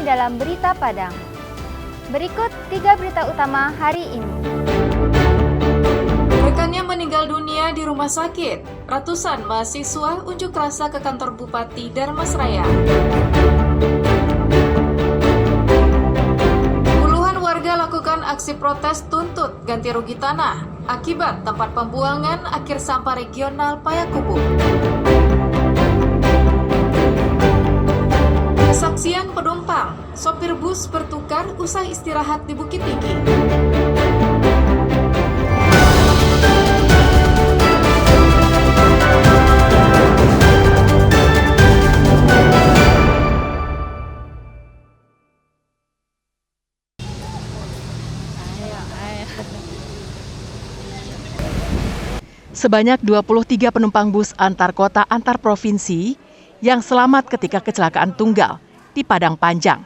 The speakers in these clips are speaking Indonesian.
dalam Berita Padang. Berikut 3 berita utama hari ini. Rekannya meninggal dunia di rumah sakit. Ratusan mahasiswa unjuk rasa ke kantor Bupati Darmasraya. Puluhan warga lakukan aksi protes tuntut ganti rugi tanah akibat tempat pembuangan akhir sampah regional Payakumbuh. Kesaksian penumpang, sopir bus bertukar usai istirahat di Bukit Tinggi. Sebanyak 23 penumpang bus antar kota antar provinsi yang selamat ketika kecelakaan tunggal di Padang Panjang.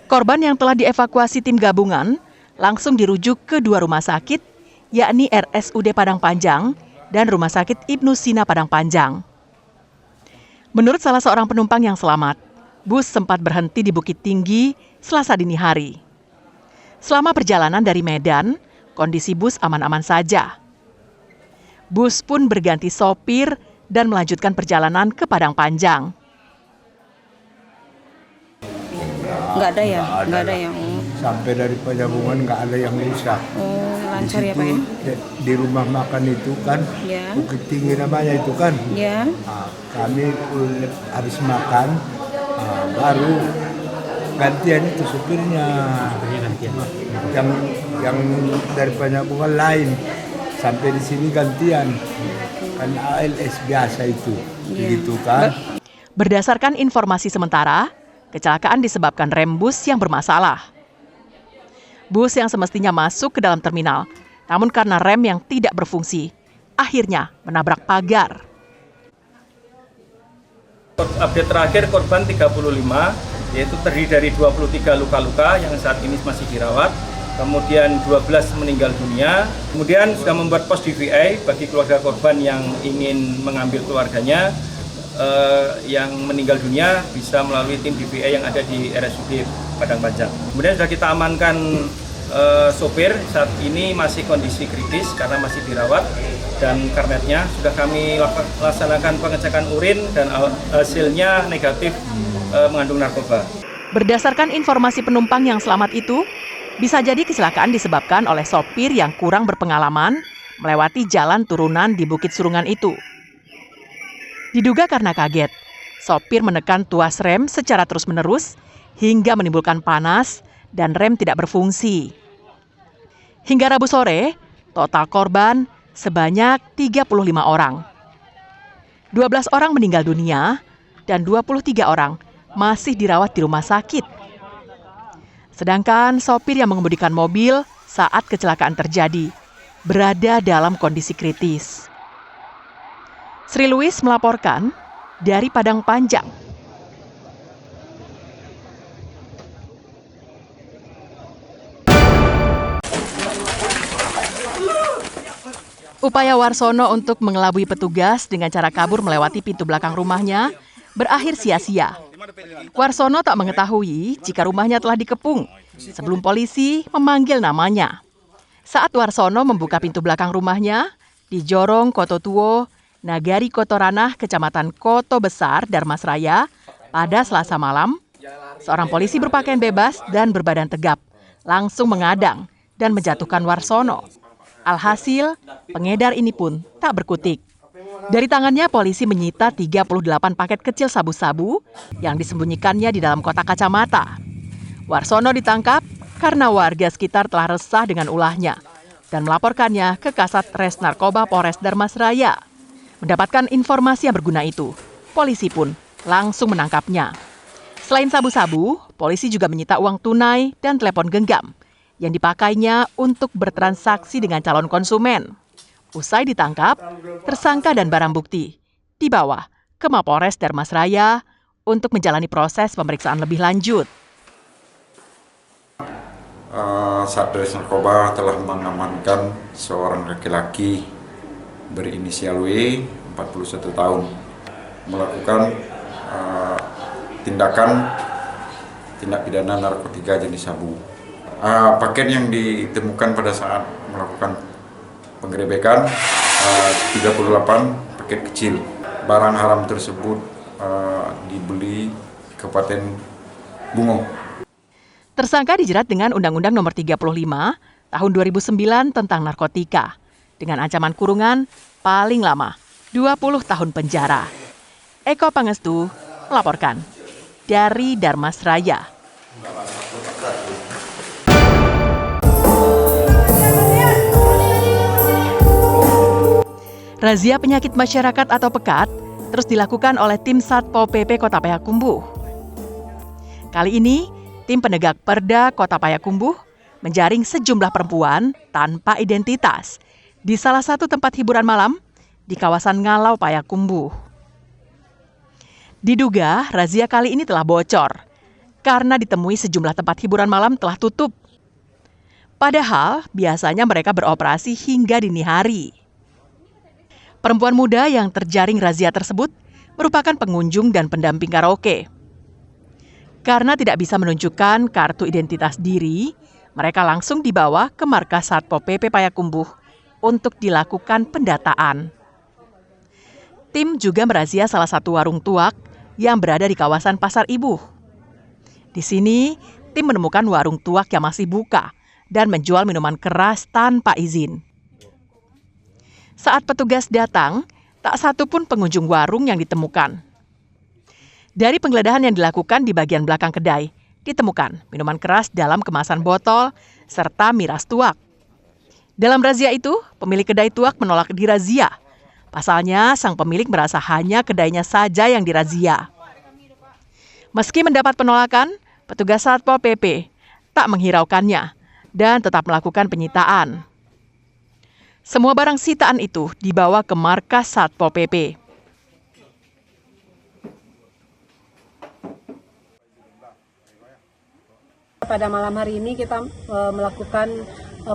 Korban yang telah dievakuasi tim gabungan langsung dirujuk ke 2 rumah sakit, yakni RSUD Padang Panjang dan Rumah Sakit Ibnu Sina Padang Panjang. Menurut salah seorang penumpang yang selamat, bus sempat berhenti di Bukit Tinggi Selasa dini hari. Selama perjalanan dari Medan, kondisi bus aman-aman saja. Bus pun berganti sopir dan melanjutkan perjalanan ke Padang Panjang. Nggak ada yang sampai dari penyambungan nggak ada yang rusak. Oh, lancar ya Pak ya? Di rumah makan itu kan, ya. Bukit Tinggi namanya itu kan. Ya. Kami habis makan, baru gantian itu supirnya. Yang dari penyambungan lain sampai di sini gantian. Kan ALS biasa itu, gitu kan. Berdasarkan informasi sementara, kecelakaan disebabkan rem bus yang bermasalah. Bus yang semestinya masuk ke dalam terminal, namun karena rem yang tidak berfungsi, akhirnya menabrak pagar. Update terakhir korban 35, yaitu terdiri dari 23 luka-luka yang saat ini masih dirawat. Kemudian 12 meninggal dunia. Kemudian sudah membuat pos DVI bagi keluarga korban yang ingin mengambil keluarganya yang meninggal dunia bisa melalui tim DVI yang ada di RSUD Padang Panjang. Kemudian sudah kita amankan sopir, saat ini masih kondisi kritis karena masih dirawat, dan karnetnya sudah kami laksanakan pengecekan urin dan hasilnya negatif mengandung narkoba. Berdasarkan informasi penumpang yang selamat itu, bisa jadi kecelakaan disebabkan oleh sopir yang kurang berpengalaman melewati jalan turunan di Bukit Surungan itu. Diduga karena kaget, sopir menekan tuas rem secara terus-menerus hingga menimbulkan panas dan rem tidak berfungsi. Hingga Rabu sore, total korban sebanyak 35 orang. 12 orang meninggal dunia dan 23 orang masih dirawat di rumah sakit. Sedangkan sopir yang mengemudikan mobil saat kecelakaan terjadi berada dalam kondisi kritis. Sri Louis melaporkan dari Padang Panjang. Upaya Warsono untuk mengelabui petugas dengan cara kabur melewati pintu belakang rumahnya berakhir sia-sia. Warsono tak mengetahui jika rumahnya telah dikepung sebelum polisi memanggil namanya. Saat Warsono membuka pintu belakang rumahnya di Jorong Koto Tuo, Nagari Kotoranah, Kecamatan Koto Besar, Darmasraya, pada Selasa malam, seorang polisi berpakaian bebas dan berbadan tegap langsung mengadang dan menjatuhkan Warsono. Alhasil, pengedar ini pun tak berkutik. Dari tangannya, polisi menyita 38 paket kecil sabu-sabu yang disembunyikannya di dalam kotak kacamata. Warsono ditangkap karena warga sekitar telah resah dengan ulahnya dan melaporkannya ke Kasat Res Narkoba Polres Darmasraya. Mendapatkan informasi yang berguna itu, polisi pun langsung menangkapnya. Selain sabu-sabu, polisi juga menyita uang tunai dan telepon genggam yang dipakainya untuk bertransaksi dengan calon konsumen. Usai ditangkap, tersangka dan barang bukti dibawa ke Mapolres Darmasraya untuk menjalani proses pemeriksaan lebih lanjut. Satgas Narkoba telah mengamankan seorang laki-laki berinisial W, 41 tahun, melakukan tindakan tindak pidana narkotika jenis sabu. Paket yang ditemukan pada saat melakukan penggerebekan 38 paket kecil. Barang haram tersebut dibeli Kabupaten Bungo. Tersangka dijerat dengan Undang-Undang Nomor 35 Tahun 2009 tentang narkotika dengan ancaman kurungan paling lama 20 tahun penjara. Eko Pangestu melaporkan dari Darmasraya. Razia penyakit masyarakat atau PEKAT terus dilakukan oleh tim Satpol PP Kota Payakumbuh. Kali ini, tim penegak Perda Kota Payakumbuh menjaring sejumlah perempuan tanpa identitas di salah satu tempat hiburan malam di kawasan Ngalau Payakumbuh. Diduga razia kali ini telah bocor karena ditemui sejumlah tempat hiburan malam telah tutup. Padahal biasanya mereka beroperasi hingga dini hari. Perempuan muda yang terjaring razia tersebut merupakan pengunjung dan pendamping karaoke. Karena tidak bisa menunjukkan kartu identitas diri, mereka langsung dibawa ke markas Satpol PP Payakumbuh untuk dilakukan pendataan. Tim juga merazia salah satu warung tuak yang berada di kawasan Pasar Ibu. Di sini, tim menemukan warung tuak yang masih buka dan menjual minuman keras tanpa izin. Saat petugas datang, tak satu pun pengunjung warung yang ditemukan. Dari penggeledahan yang dilakukan di bagian belakang kedai, ditemukan minuman keras dalam kemasan botol serta miras tuak. Dalam razia itu, pemilik kedai tuak menolak dirazia. Pasalnya, sang pemilik merasa hanya kedainya saja yang dirazia. Meski mendapat penolakan, petugas Satpol PP tak menghiraukannya dan tetap melakukan penyitaan. Semua barang sitaan itu dibawa ke markas Satpol PP. Pada malam hari ini kita melakukan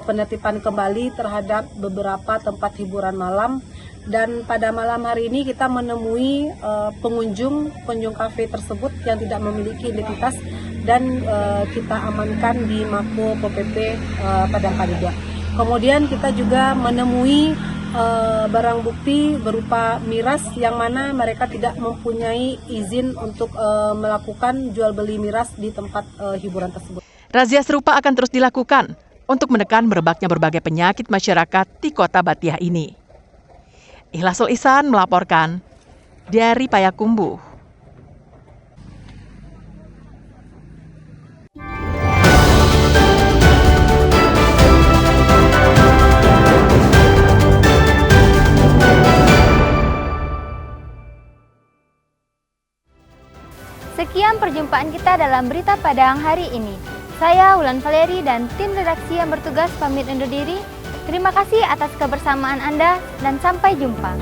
penertiban kembali terhadap beberapa tempat hiburan malam, dan pada malam hari ini kita menemui pengunjung kafe tersebut yang tidak memiliki identitas dan kita amankan di Mako Pol PP Padang Kariga. Kemudian kita juga menemui barang bukti berupa miras yang mana mereka tidak mempunyai izin untuk melakukan jual beli miras di tempat hiburan tersebut. Razia serupa akan terus dilakukan untuk menekan merebaknya berbagai penyakit masyarakat di Kota Batiah ini. Ikhlasul Ihsan melaporkan dari Payakumbuh. Sekian perjumpaan kita dalam Berita Padang hari ini. Saya Wulan Valeri dan tim redaksi yang bertugas pamit undur diri. Terima kasih atas kebersamaan Anda dan sampai jumpa.